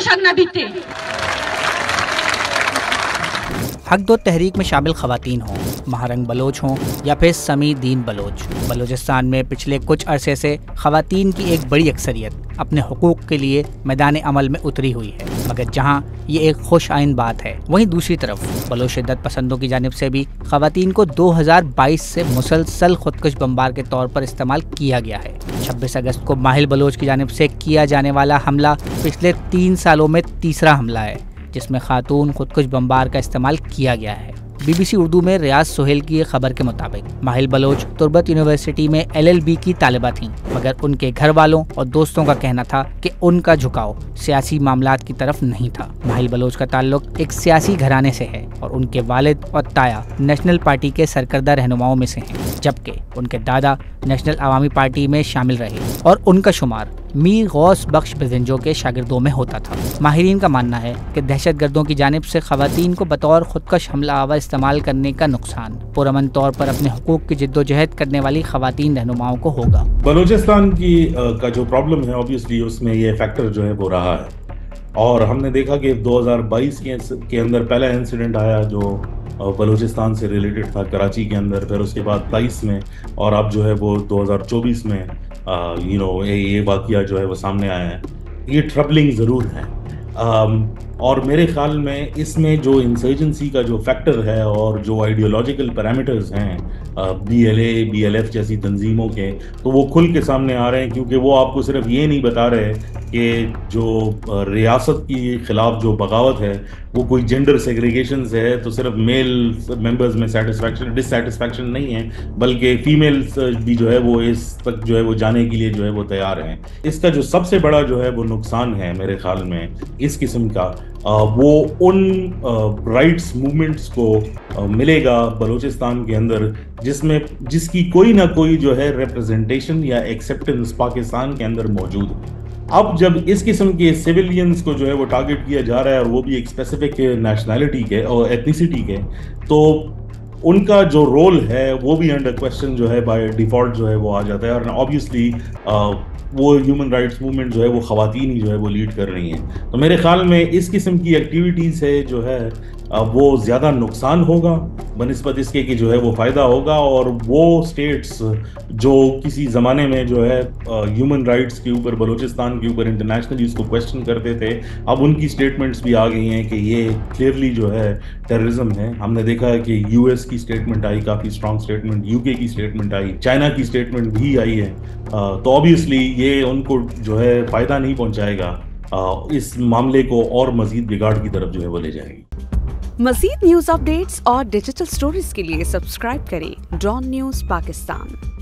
दशक न बीते। हक दो तहरीक में शामिल खवातीन हों, महारंग बलोच हों या फिर समी दीन बलोच, बलूचिस्तान में पिछले कुछ अरसे से खवातीन की एक बड़ी अक्सरियत अपने हुकूक के लिए मैदान अमल में उतरी हुई है। मगर जहां ये एक खुश आइन बात है, वहीं दूसरी तरफ बलोच शिद्दत पसंदों की जानिब से भी खवातीन को 2022 से मुसलसल खुदकुश बमबार के तौर पर इस्तेमाल किया गया है। 26 अगस्त को माहिल बलोच की जानिब से किया जाने वाला हमला पिछले 3 सालों में तीसरा हमला है जिसमें खातून खुदकुश बमबार का इस्तेमाल किया गया है। BBC उर्दू में रियाज सोहेल की खबर के मुताबिक माहिल बलोच तुर्बत यूनिवर्सिटी में LLB की तालिबा थीं, मगर उनके घर वालों और दोस्तों का कहना था कि उनका झुकाव सियासी मामलात की तरफ नहीं था। माहिल बलोच का ताल्लुक एक सियासी घराने से है और उनके वालिद और ताया नेशनल पार्टी के सरकर्दा रहनुमाओं में से हैं, जबकि उनके दादा नेशनल अवामी पार्टी में शामिल रहे और उनका शुमार मीर गौस बख्श बिजंजो के शागिर्दों में होता था। माहिरीन का मानना है कि दहशतगर्दों की जानिब से खवातीन को बतौर खुदकश हमला आवर इस्तेमाल करने का नुकसान पुरअमन तौर पर अपने हुकूक की जिद्दोजहद करने वाली खवातीन रहनुमाओं को होगा। बलूचिस्तान की का जो प्रॉब्लम है ऑब्वियसली उसमें ये फैक्टर जो है वो रहा है, और हमने देखा कि 2022 के अंदर पहला इंसिडेंट आया जो बलूचिस्तान से रिलेटेड था कराची के अंदर, फिर उसके बाद 23 में, और अब जो है वो 2024 में ये वाक़या जो है वो सामने आया है। ये ट्रबलिंग ज़रूर है, और मेरे ख्याल में इसमें जो इंसर्जेंसी का जो फैक्टर है और जो आइडियोलॉजिकल पैरामीटर्स हैं BLA BLF जैसी तंजीमों के, तो वो खुल के सामने आ रहे हैं, क्योंकि वो आपको सिर्फ ये नहीं बता रहे कि जो रियासत की खिलाफ जो बगावत है वो कोई जेंडर सेग्रीगेशन से है, तो सिर्फ मेल मेंबर्स में डिससेटिस्फैक्शन नहीं है, बल्कि फीमेल्स भी जो है वो इस तक जो है वो जाने के लिए जो है वो तैयार हैं। इसका जो सबसे बड़ा जो है वो नुकसान है मेरे ख्याल में इस किस्म का, वो उन राइट्स मूवमेंट्स को मिलेगा बलूचिस्तान के अंदर जिसकी कोई ना कोई जो है रिप्रेजेंटेशन या एक्सेप्टेंस पाकिस्तान के अंदर मौजूद है। अब जब इस किस्म के सिविलियंस को जो है वो टारगेट किया जा रहा है, और वो भी एक स्पेसिफिक नेशनैलिटी के और एथनिसिटी के, तो उनका जो रोल है वो भी अंडर क्वेश्चन जो है बाय डिफॉल्ट जो है वो आ जाता है। और ऑब्वियसली वो ह्यूमन राइट्स मूवमेंट जो है वो ख़वातीन ही जो है वो लीड कर रही हैं। तो मेरे ख्याल में इस किस्म की एक्टिविटीज़ से जो है वो ज़्यादा नुकसान होगा बनिस्बत इसके कि जो है वो फ़ायदा होगा, और वो स्टेट्स जो किसी ज़माने में जो है ह्यूमन राइट्स के ऊपर, बलूचिस्तान के ऊपर इंटरनेशनली उसको क्वेश्चन करते थे, अब उनकी स्टेटमेंट्स भी आ गई हैं कि ये क्लियरली जो है टेररिज्म है। हमने देखा है कि US की स्टेटमेंट आई, काफ़ी स्ट्रॉन्ग स्टेटमेंट, UK की स्टेटमेंट आई, चाइना की स्टेटमेंट भी आई है। तो ऑब्वियसली ये उनको जो है फ़ायदा नहीं पहुँचाएगा, इस मामले को और मज़ीद बिगाड़ की तरफ जो है वो ले जाएगी। मज़ीद न्यूज़ अपडेट्स और डिजिटल स्टोरीज के लिए सब्सक्राइब करें डॉन न्यूज़ पाकिस्तान।